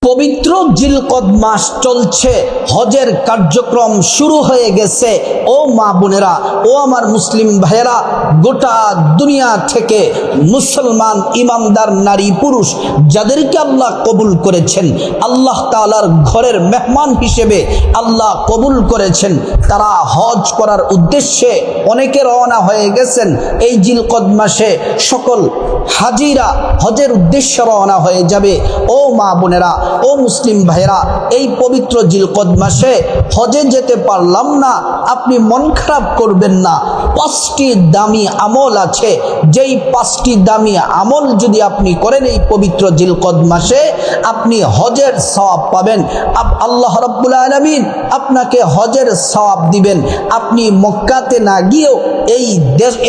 পবিত্র জিলকদ মাস চলছে, হজের কার্যক্রম শুরু হয়ে গেছে। ও মা বোনেরা, ও আমার মুসলিম ভাইয়েরা, গোটা দুনিয়া থেকে মুসলমান ইমানদার নারী পুরুষ যাদেরকে আল্লাহ কবুল করেছেন, আল্লাহ তাআলার ঘরের মেহমান হিসেবে আল্লাহ কবুল করেছেন, তারা হজ করার উদ্দেশ্যে অনেকে রওনা হয়ে গেছেন। এই জিলকদ মাসে সকল হাজিরা হজের উদ্দেশ্যে রওনা হয়ে যাবে। ও মা বোনেরা, ও মুসলিম ভাইরা, এই পবিত্র জিলকদ মাসে হজে যেতে পারলাম না, আপনি মন খারাপ করবেন না। 5টি দামি আমল আছে, যেই 5টি দামি আমল যদি আপনি করেন এই পবিত্র জিলকদ মাসে, আপনি হজের সওয়াব পাবেন। আল্লাহ রাব্বুল আলামিন আপনাকে হজের সওয়াব দিবেন। আপনি মক্কাতে না গিয়েও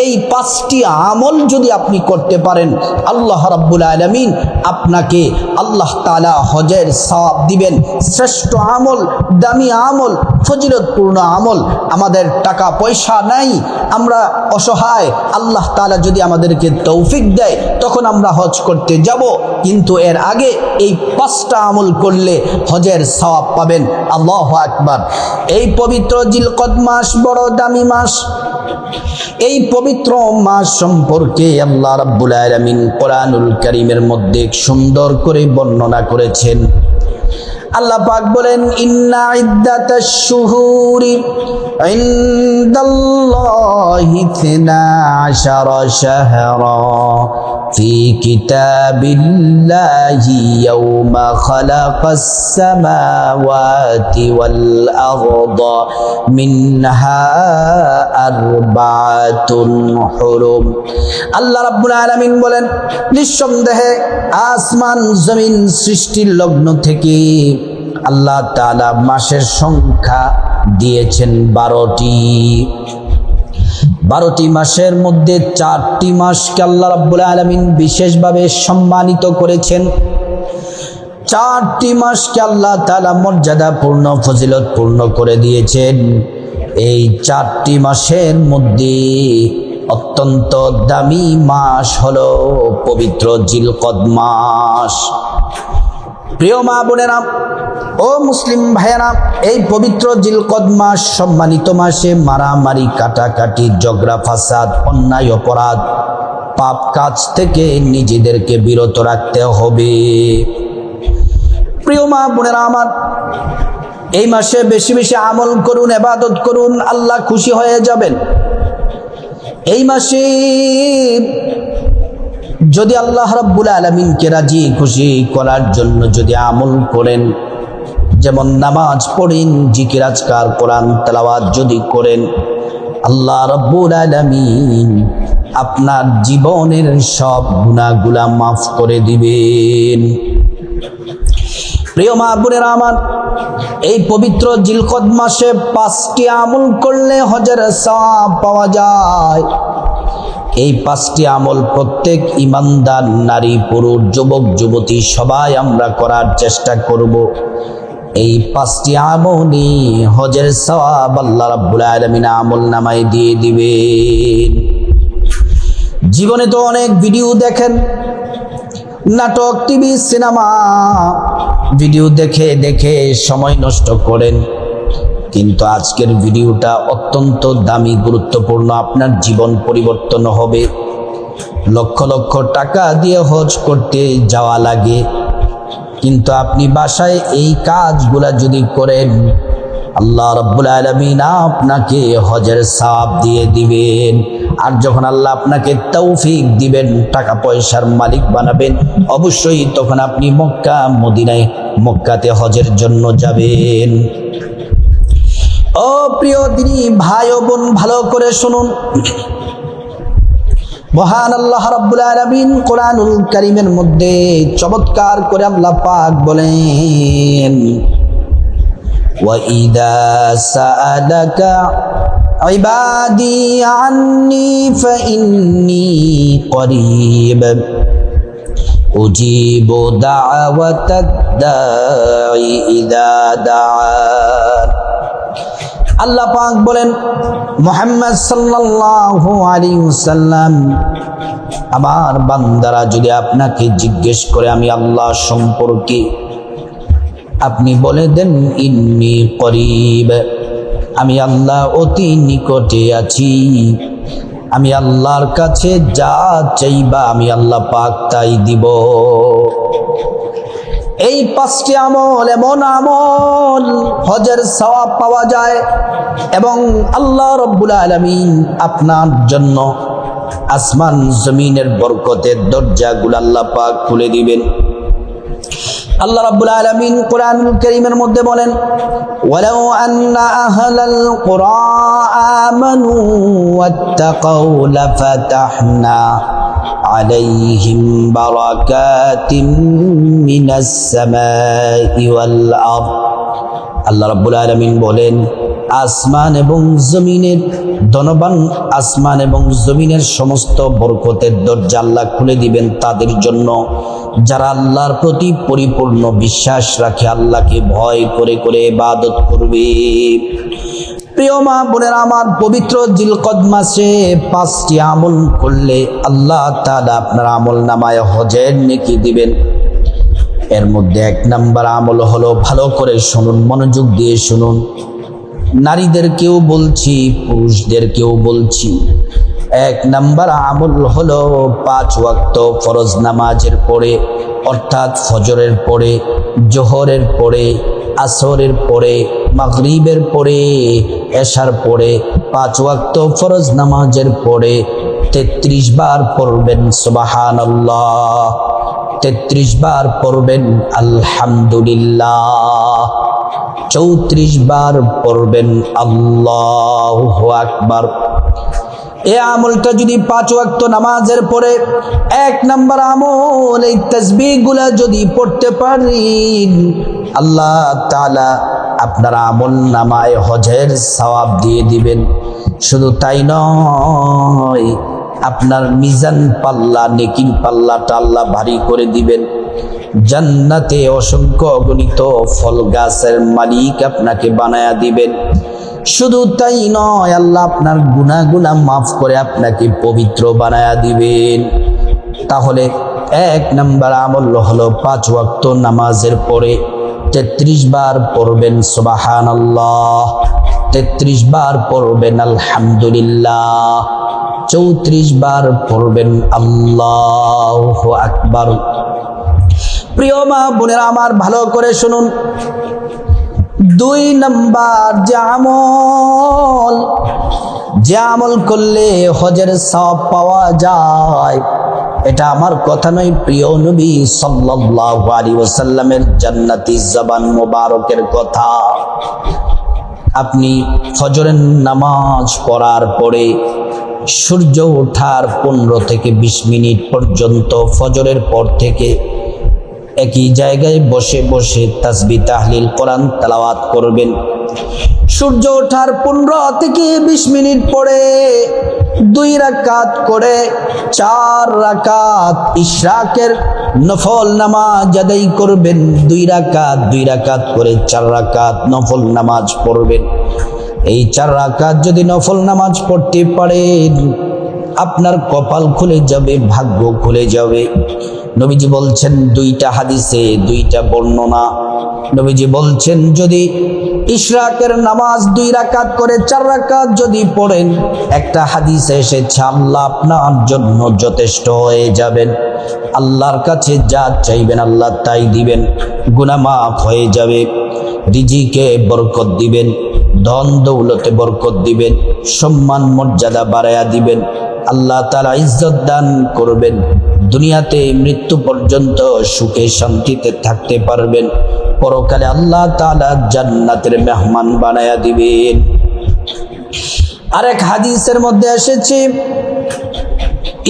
এই 5টি আমল যদি আপনি করতে পারেন, আল্লাহ রাব্বুল আলামিন আপনাকে আল্লাহ তাআলা হজের সওয়াব দিবেন। শ্রেষ্ঠ আমল, দামি আমল, ফজিলতপূর্ণ আমল। আমাদের টাকা পয়সা নাই, আমরা অসহায়, আল্লাহ তাআলা যদি আমাদেরকে তৌফিক দেয় তখন আমরা হজ করতে যাব, কিন্তু এর আগে এই 5টা আমল করলে হজের সওয়াব পাবেন। আল্লাহু আকবার। এই পবিত্র জিলকদ মাস বড় দামি মাস। এই পবিত্র মাস সম্পর্কে আল্লাহ রাব্বুল আলামিন কোরআনুল কারীমের মধ্যে সুন্দর করে বর্ণনা করেছেন। আল্লাহ পাক বলেন, ইন্না ইদ্দাতাশ শুহুরি ইনদাল্লাহি 12 শাহরা ফি কিতাবিল্লাহি ইয়াওমা খালাকাস সামাওয়াতি ওয়াল আরদা মিনহা আরবাতুন হুরুম। আল্লাহ রাব্বুল আলামিন বলেন, নিঃসন্দেহে আসমান জমিন সৃষ্টির লগ্ন থেকে আল্লাহ তাআলা মাসের সংখ্যা দিয়েছেন 12টি। 12টি মাসের মধ্যে 4টি মাসকে আল্লাহ রাব্বুল আলামিন বিশেষভাবে সম্মানিত করেছেন। 4টি মাসকে আল্লাহ তাআলা মর্যাদাপূর্ণ, ফজিলতপূর্ণ করে দিয়েছেন। এই 4টি মাসের মধ্যে অত্যন্ত দামি মাস হলো পবিত্র জিলকদ মাস। প্রিয় মা বোনেরা, ও মুসলিম ভাইয়েরা, এই পবিত্র জিলকদ মাস সম্মানিত মাসে মারামারি, কাটাকাটি, ঝগড়া ফাসাদ, অন্যায় অপরাধ, পাপ কাজ থেকে নিজেদেরকে বিরত রাখতে হবে। প্রিয় মা বোনেরা আমার, এই মাসে বেশি বেশি আমল করুন, ইবাদত করুন, আল্লাহ খুশি হয়ে যাবেন। এই মাসে যদি আল্লাহ রাব্বুল আলামিনকে রাজি খুশি করার জন্য যদি আমল করেন, যেমন নামাজ পড়েন, জিকির আজকার, কোরআন তেলাওয়াত যদি করেন, আল্লাহ রাব্বুল আলামিন আপনার জীবনের সব গুনাহগুলা মাফ করে দিবেন। প্রিয় মা বোনেরা আমার, এই পবিত্র জিলকদ মাসে 5টি আমল করলে হজের সওয়াব পাওয়া যায়। এই 5টি আমল প্রত্যেক ইমানদার নারী পুরুষ, যুবক যুবতী সবাই আমরা করার চেষ্টা করব। এই 5টি আমলই হজের সওয়াব আল্লাহ রাব্বুল আলামিন আমল নামায় দিয়ে দিবেন। জীবনে তো অনেক ভিডিও দেখেন, নাটক, টিভি, সিনেমা, ভিডিও দেখে দেখে সময় নষ্ট করেন, কিন্তু আজকের ভিডিওটা অত্যন্ত দামি, গুরুত্বপূর্ণ। আপনার জীবন পরিবর্তন হবে। লক্ষ লক্ষ টাকা দিয়ে হজ করতে যাওয়া লাগে, কিন্তু আপনি বাসায় এই কাজগুলা যদি করেন, আল্লাহ রাব্বুল আলামিন আপনাকে হজের সওয়াব দিয়ে দিবেন। আর যখন আল্লাহ আপনাকে তৌফিক দিবেন, টাকা পয়সার মালিক বানাবেন, অবশ্যই তখন আপনি মক্কা মদিনায়, মক্কাতে হজের জন্য যাবেন। ও প্রিয় দিনী ভাই ও বোন, ভালো করে শুনুন। মহান আল্লাহ রাব্বুল আলামিন কোরআনুল কারীমের মধ্যে চমৎকার করে আল্লাহ পাক বলেন, وَإِذَا سَأَلَكَ عِبَادِي عَنِّي فَإِنِّي قَرِيبٌ أُجِيبُ دَعْوَةَ الدَّاعِ إِذَا دَعَانِ। আল্লাহ পাক বলেন, মুহাম্মদ সাল্লাল্লাহু আলাইহি ওয়াসাল্লাম, আমার বান্দারা যদি আপনাকে জিজ্ঞেস করে আমি আল্লাহ সম্পর্কে, আপনি বলে দেন ইন্নী করিব, আমি আল্লাহ অতি নিকটে আছি। আমি আল্লাহর কাছে যা চাইবা আমি আল্লাহ পাক তাই দিব। এই 5টি আমল এমন আমল হজের সওয়াব পাওয়া যায় এবং আল্লাহ রাব্বুল আলামিন আপনার জন্য আসমান জমিনের বরকতের দরজাগুলো আল্লাহ পাক খুলে দিবেন। আল্লাহ রাব্বুল আলামিন কোরআনুল কারীমের মধ্যে বলেন, ওয়ালাউ আন্না আহলাল কুরা আমানু ওয়াত্তাকাউ লাফাতাহনা আলাইহিম বারাকাতিন মিনাস সামাই ওয়াল আরদ। আল্লাহ রাব্বুল আলামিন বলেন, আসমান এবং জমিনের ধনবান, আসমান এবং জমিনের সমস্ত বরকতের দরজা আল্লাহ খুলে দিবেন তাদের জন্য যারা আল্লাহর প্রতি পরিপূর্ণ বিশ্বাস রাখে, আল্লাহকে ভয় করে করে ইবাদত করবে। প্রিয় মা বোনেরা আমার, পবিত্র জিলকদ মাসে 5টি আমল করলে আল্লাহ তাআলা আপনার আমল নামায় হজের নেকি দিবেন। এর মধ্যে 1 নাম্বার আমল হলো, ভালো করে শুনুন, মনোযোগ দিয়ে শুনুন, নারীদেরকেও বলছি পুরুষদেরকেও বলছি। 1 নাম্বার আমল হলো 5 ওয়াক্ত ফরজ নামাজের পরে, অর্থাৎ ফজরের পরে, জোহরের পরে, আসরের পরে, মাগরিবের পরে, এশার পরে 5 ওয়াক্ত ফরজ নামাজের পরে 33 বার পড়বেন সুবহানাল্লাহ, 33 বার পড়বেন আলহামদুলিল্লাহ, 34 বার পড়বেন আল্লাহু আকবার। এই আমলটা যদি 5 ওয়াক্ত নামাজের পরে 1 নাম্বার আমল, এই তাসবিহগুলা যদি পড়তে পারেন, আল্লাহ তাআলা আপনার আমল নামায় হজের সওয়াব দিয়ে দিবেন। শুধু তাই নয়, আপনার মিজান পাল্লা, নেকির পাল্লাটা আল্লাহ ভারী করে দিবেন। জান্নাতে অসংখ্য অগণিত ফল গাছের মালিক আপনাকে বানায়া দিবেন। শুধু তাই নয়, আল্লাহ আপনার গুনাহগুনা মাফ করে আপনাকে পবিত্র বানায়া দিবেন। তাহলে 1 নাম্বার আমল হলো 5 ওয়াক্ত নামাজের পরে 33 বার পড়বেন সুবহানাল্লাহ, 33 বার পড়বেন আলহামদুলিল্লাহ, 34 বার পড়বেন আল্লাহু আকবার। প্রিয় মা বোনেরা আমার, ভালো করে শুনুন, 2 নাম্বার যে আমল করলে হজের সওয়াব পাওয়া যায়, এটা আমার কথা নয়, প্রিয় নবী সাল্লাল্লাহু আলাইহি ওয়াসাল্লামের জান্নাতি জবান মোবারকের কথা। আপনি ফজরের নামাজ পড়ার পরে সূর্য ওঠার 15 থেকে 20 মিনিট পর্যন্ত ফজরের পর থেকে একই জায়গায় বসে বসে তাসবিহ তাহলিল কোরআন তেলাওয়াত করবেন। সূর্য ওঠার 15 থেকে 20 মিনিট পরে 2 রাকাত করে 4 রাকাত ইশরাকের নফল নামাজ আদায় করবেন। 2 রাকাত করে 4 রাকাত নফল নামাজ পড়বেন। এই 4 রাকাত যদি নফল নামাজ পড়তে পারেন, আপনার কপাল খুলে যাবে, ভাগ্য খুলে যাবে। নবীজি বলছেন, 2টা হাদিসে 2টা বর্ণনা, নবীজি বলছেন যদি ইশরাকের নামাজ 2 রাকাত করে 4 রাকাত যদি পড়েন, একটা হাদিসে এসেছে আল্লাহ আপনার জন্য যথেষ্ট হয়ে যাবেন। আল্লাহর কাছে যা চাইবেন আল্লাহ তাই দিবেন। গুনাহ মাফ হয়ে যাবে, রিজিকে বরকত দিবেন, ধন দৌলতে বরকত দিবেন, সম্মান মর্যাদা বাড়ায়া দিবেন। আল্লাহ তাআলা ইজ্জত দান করবেন। দুনিয়াতে মৃত্যু পর্যন্ত সুখে শান্তিতে থাকতে পারবেন। পরকালে আল্লাহ তাআলা জান্নাতের মেহমান বানায়া দিবেন। আরেক হাদিসের মধ্যে এসেছে,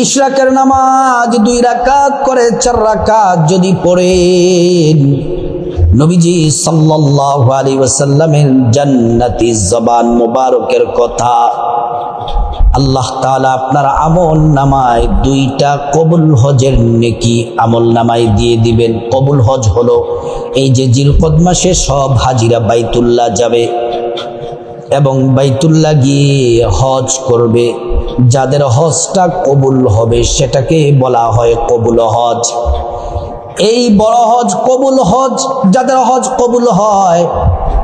ইশরাকের নামাজ 2 রাকাত করে 4 রাকাত যদি পড়েন, নবীজি সাল্লাল্লাহু আলাইহি ওয়াসাল্লামের জান্নাতি জবান মোবারকের কথা, আল্লাহ তাআলা আপনার আমল নামায় 2টা কবুল হজের নেকি আমল নামায় দিয়ে দিবেন। কবুল হজ হলো এই যে জিলকদ মাসে সব হাজিরা বাইতুল্লাহ যাবে এবং বাইতুল্লাহ গিয়ে হজ করবে। যাদের হজটা কবুল হবে সেটাকে বলা হয় কবুল হজ। এই বড় হজ, কবুল হজ, যাদের হজ কবুল হয়,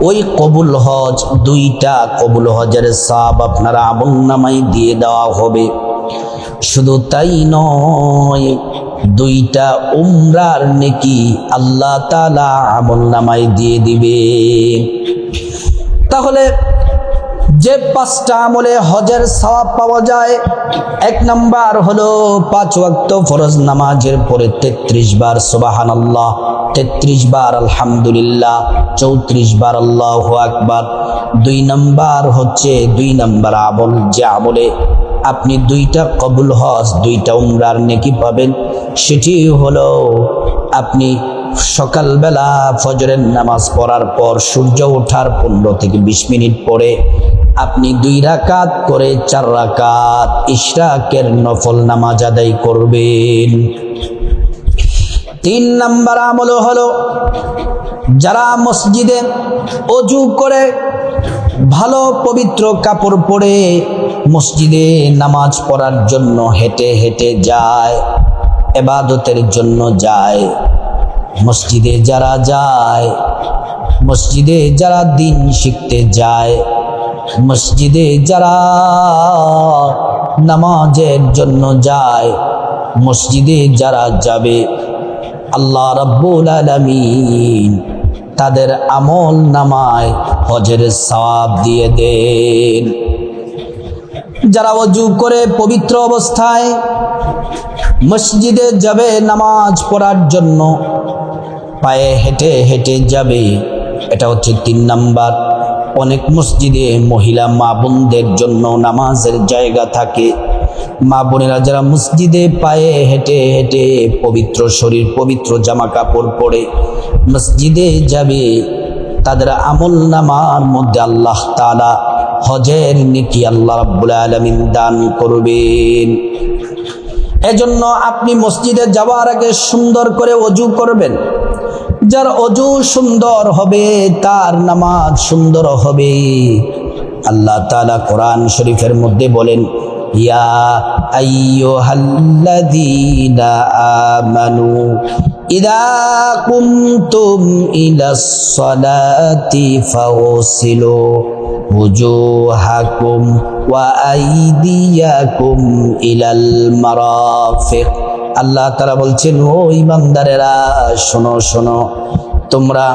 ওই কবুল হজ, দুইটা কবুল হজের সওয়াব আপনার আমলনামায় দিয়ে দেওয়া হবে। শুধু তাই নয়, দুইটা উমরার নেকি আল্লাহ তাআলা আমলনামায় দিয়ে দিবে। তাহলে যে 5টা আমলে হজের সওয়াব পাওয়া যায়, 1 নাম্বার হলো 5 ওয়াক্ত ফরজ নামাজের পরে 33 বার সুবহানাল্লাহ, 33 বার আলহামদুলিল্লাহ, 34 বার আল্লাহু আকবার। 2 নাম্বার হচ্ছে 2 নাম্বার আমল, যে আমলে আপনি 2টা কবুল হজ, 2টা উমরার নেকি পাবেন, সেটি হলো আপনি সকালবেলা ফজরের নামাজ পড়ার পর সূর্য ওঠার 15 থেকে 20 মিনিট পরে আপনি 2 রাকাত করে 4 রাকাত ইশরাকের নফল নামাজ আদায় করবেন। 3 নাম্বার আমল হলো যারা মসজিদে ওযু করে ভালো পবিত্র কাপড় পরে মসজিদে নামাজ পড়ার জন্য হেঁটে হেঁটে যায়, ইবাদতের জন্য যায়, মসজিদে যারা যায়, মসজিদে যারা দিন শিখতে যায়, মসজিদে যারা নামাজের জন্য যায়, মসজিদে যারা যাবে, আল্লাহ রাব্বুল আলামিন তাদের আমল নামায় হজের সওয়াব দিয়ে দেন। যারা ওযু করে পবিত্র অবস্থায় মসজিদে যাবে নামাজ পড়ার জন্য, পায়ে হেঁটে হেঁটে যাবে, এটা হচ্ছে 3 নাম্বার। অনেক মসজিদে মহিলা মা বোনদের জন্য নামাজের জায়গা থাকে। মা বোনেরা যারা মসজিদে পায়ে হেঁটে হেঁটে পবিত্র শরীর, পবিত্র জামা কাপড় পরে মসজিদে যাবে, তাদের আমল নামার মধ্যে আল্লাহ তাআলা হজের নেকি আল্লাহ রাব্বুল আলামিন দান করবেন। এজন্য আপনি মসজিদে যাওয়ার আগে সুন্দর করে ওযু করবেন। যার ওযু সুন্দর হবে তার নামাজ সুন্দর হবে। আল্লাহ তাআলা কোরআন শরীফের মধ্যে বলেন, ইয়া আইয়ুহাল্লাযীনা আমানু ইযা কুমতুম ইলাস সালাতি ফাগসিলু wujuhakum wa aydiyakum ilal marafiq। আল্লাহ তাআলা বলছেন, ও ঈমানদারেরা শোনো শোনো, তোমরা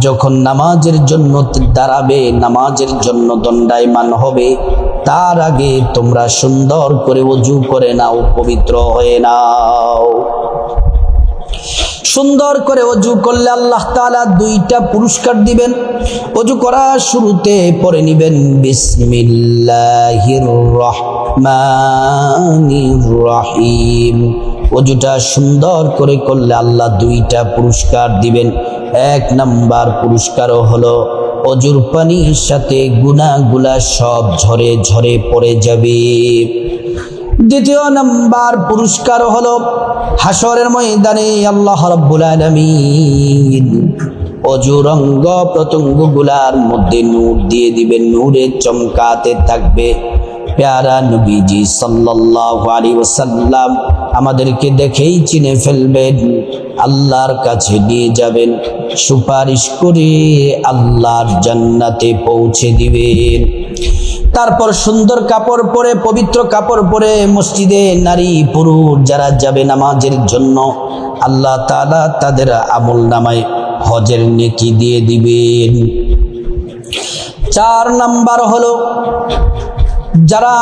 যখন নামাজের জন্য দাঁড়াবে, নামাজের জন্য দণ্ডায়মান হবে, তার আগে তোমরা সুন্দর করে ওযু করে নাও, পবিত্র হয়ে নাও। সুন্দর করে ওযু করলে আল্লাহ তাআলা 2টা পুরস্কার দিবেন। ওযু করার শুরুতে পড়ে নিবেন বিসমিল্লাহির রহমানির রহিম। ওযুটা সুন্দর করে করলে আল্লাহ 2টা পুরস্কার দিবেন। 1 নাম্বার পুরস্কার হলো ওযুর পানির সাথে গুনাহগুলা সব ঝরে ঝরে পড়ে যাবে। 2 নাম্বার পুরস্কার হলো হাসরের ময়দানে আল্লাহ রাব্বুল আলামিন ওযুর অঙ্গ প্রত্যঙ্গগুলার মধ্যে নূর দিয়ে দিবেন, নূরে চমকাতে থাকবে। প্যারা নবীজি সাল্লাল্লাহু আলাইহি ওয়াসাল্লাম আমাদেরকে দেখেই চিনে ফেলবেন, আল্লাহর কাছে নিয়ে যাবেন, সুপারিশ করে আল্লাহর জান্নাতে পৌঁছে দিবেন। তারপর সুন্দর কাপড় পরে, পবিত্র কাপড় পরে মসজিদে নারী পুরুষ যারা যাবে নামাজের জন্য, আল্লাহ তাআলা তাদের আমল নামায় হজের নেকি দিয়ে দিবেন। 4 নাম্বার হলো যারা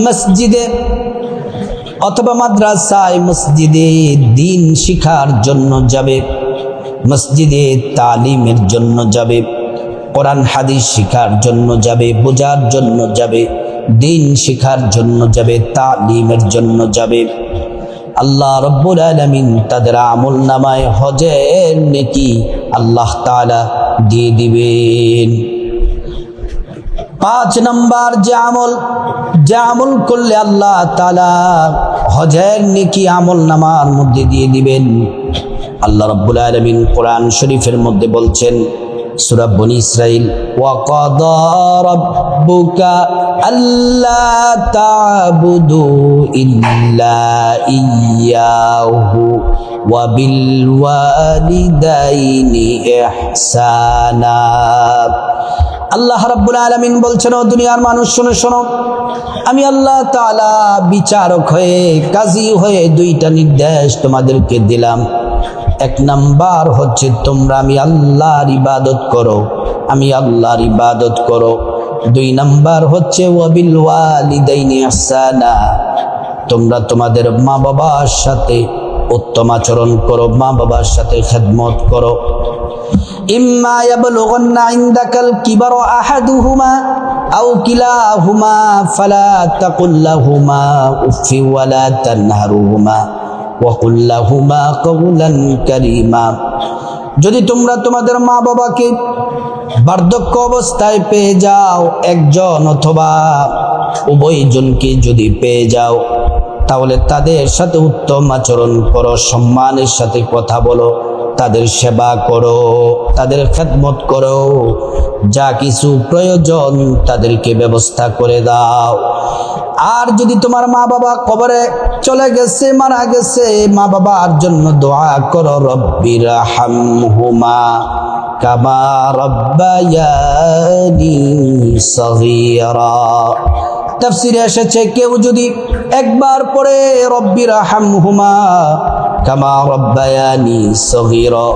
মসজিদে অথবা মাদ্রাসায় মসজিদে দিন শিখার জন্য যাবে, মসজিদে তালিমের জন্য যাবে, কোরআন হাদিস শিখার জন্য যাবে, বোঝার জন্য যাবে, দিন শিখার জন্য যাবে, তালিমের জন্য যাবে, আল্লাহ রাব্বুল আলামিন তাদের আমল নামায় হজের নেকি আল্লাহ তাআলা দিয়ে দিবেন। 5 নাম্বার যে আমল করলে আল্লাহ তাআলা হজের নেকি আমল নামার মধ্যে দিয়ে দিবেন, আল্লাহ রাব্বুল আলামিন কোরআন শরীফের মধ্যে বলছেন, সূরা বনী ইসরাইল, ওয়া কাদা রাব্বুকা আল্লা তা'বুদু ইল্লা ইয়্যাহু ওয়া বিল ওয়ালিদাইনি ইহসানা। আল্লাহ রাব্বুল আলামিন বলছেন, ও দুনিয়ার মানুষ শোনো শোনো, আমি আল্লাহ তাআলা বিচারক হয়ে, কাজী হয়ে দুইটা নির্দেশ তোমাদেরকে দিলাম। এক নাম্বার হচ্ছে তোমরা আমি আল্লাহর ইবাদত করো, আমি আল্লাহর ইবাদত করো। দুই নাম্বার হচ্ছে ওয়াবিল ওয়ালিদাইনি ইহসানা, তোমরা তোমাদের মা বাবার সাথে উত্তম আচরণ করো, মা বাবার সাথে খেদমত করো। ইম্মা ইয়াবলুগান্না ইনদাকাল কিবারা আহাদুহুমা আও কিলাহুমা ফালা তাকুল লাহুমা উফফি ওয়ালা তানহারুহুমা ওয়া কুল লাহুমা কাওলান কারীমা। যদি তোমরা তোমাদের মা বাবাকে বার্ধক্য অবস্থায় পেয়ে যাও, একজন অথবা উভয়জনকে যদি পেয়ে যাও, তাহলে তাদের সাথে উত্তম আচরণ করো, সম্মানের সাথে কথা বলো, তাদের সেবা করো, তাদের খেদমত করো, যা কিছু প্রয়োজন তাদেরকে ব্যবস্থা করে দাও। আর যদি তোমার মা বাবা কবরে চলে গেছে, মারা গেছে, মা বাবার জন্য দোয়া করো, রব্বির হামহুমা কামা রাব্বায়ানি সগীরা। তাফসীরে এসেছে, কেউ যদি একবার পড়ে রব্বির হামহুমা কামা রাব্বায়ানি সগীরা,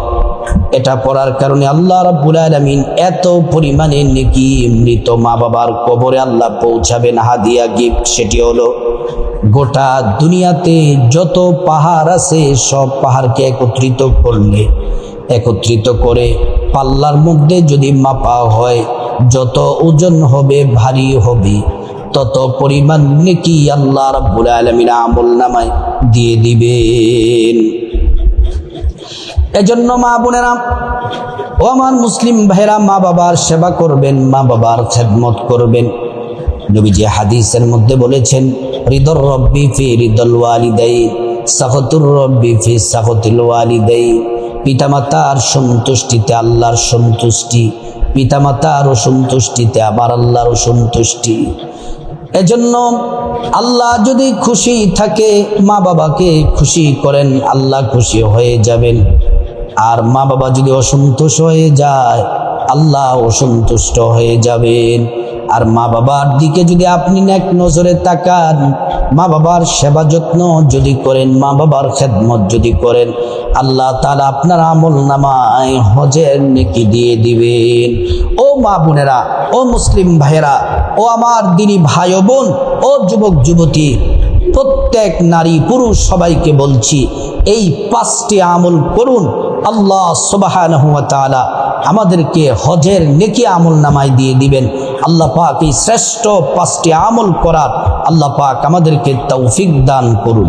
এটা পড়ার কারণে আল্লাহ রাব্বুল আলামিন এত পরিমাণে নেকি মৃত মা বাবার কবরে আল্লাহ পৌঁছাবেন হাদিয়া গিফট। সেটি হলো গোটা দুনিয়াতে যত পাহাড় আছে সব পাহাড়কে একত্রিত করে পাল্লার মধ্যে যদি মাপা হয়, যত ওজন হবে, ভারী হবে, তত পরিমাণ নেকি আল্লাহ রাব্বুল আলামিন আমলনামায় দিয়ে দিবেন। এজন্য মা বোনেরা, ও আমার মুসলিম ভাইরা, মা বাবার সেবা করবেন, মা বাবার খেদমত করবেন। নবীজি হাদিসের মধ্যে বলেছেন, রিদর রব্বি ফি রিদল ওয়ালিদাইন, সাখতুর রব্বি ফি সাখতিল ওয়ালিদাইন। পিতামাতার সন্তুষ্টিতে আল্লাহর সন্তুষ্টি, পিতামাতার অসন্তুষ্টিতে আবার আল্লাহর অসন্তুষ্টি। এজন্য আল্লাহ যদি খুশি থাকে, মা বাবাকে খুশি করেন, আল্লাহ খুশি হয়ে যাবেন। আর মা বাবা যদি অসন্তুষ্ট হয়ে যায়, আল্লাহ অসন্তুষ্ট হয়ে যাবেন। আর মা বাবার দিকে যদি আপনি নেক নজরে তাকান, মা বাবার সেবা যত্ন যদি করেন, মা বাবার খেদমত যদি করেন, আল্লাহ তাআলা আপনার আমলনামায় হজের নেকি দিয়ে দিবেন। ও মা বোনেরা, ও মুসলিম ভাইয়েরা, ও আমার দিনী ভাই ও বোন, ও যুবক যুবতী, প্রত্যেক নারী পুরুষ সবাইকে বলছি, এই 5টি আমল করুন। আল্লাহ সুবহানাহু ওয়া তাআলা আমাদেরকে হজের নেকি আমলনামায় দিয়ে দিবেন। আল্লাহ পাক এই শ্রেষ্ঠ 5টি আমল করার আল্লাহ পাক আমাদেরকে তৌফিক দান করুন।